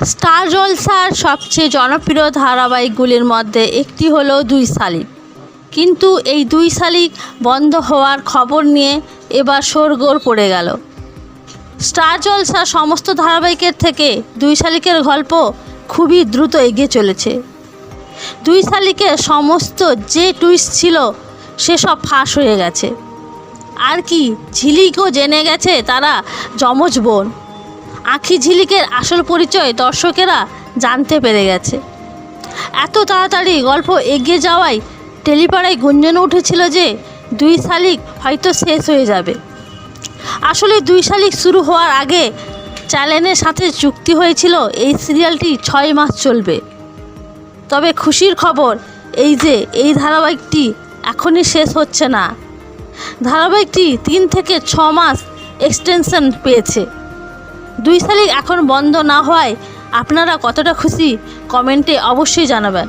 Star জলসার সবচেয়ে জনপ্রিয় ধারাবাহিকগুলির মধ্যে একটি হলো দুই শালিক। কিন্তু এই দুই শালিক বন্ধ হওয়ার খবর নিয়ে এবার শোরগোল পড়ে গেল। স্টার জলসার সমস্ত ধারাবাহিকের থেকে দুই শালিকের গল্প খুবই দ্রুত এগিয়ে চলেছে। দুই শালিকের সমস্ত যে টুইস্ট ছিল সেসব ফাঁস হয়ে গেছে। আর কি, ঝিলিকও জেনে গেছে তারা যমজ বোন। আঁখি ঝিলিকের আসল পরিচয় দর্শকেরা জানতে পেরে গেছে। এত তাড়াতাড়ি গল্প এগিয়ে যাওয়ায় টেলিপাড়ায় গুঞ্জন উঠেছিল যে দুই শালিক হয়তো শেষ হয়ে যাবে। আসলে দুই শালিক শুরু হওয়ার আগে চ্যানেলের সাথে চুক্তি হয়েছিল এই সিরিয়ালটি 6 মাস চলবে। তবে খুশির খবর এই যে এই ধারাবাহিকটি এখনই শেষ হচ্ছে না। ধারাবাহিকটি 3 থেকে 6 মাস এক্সটেনশন পেয়েছে। দুই শালিক এখন বন্ধ না হওয়ায় আপনারা কতটা খুশি কমেন্টে অবশ্যই জানাবেন।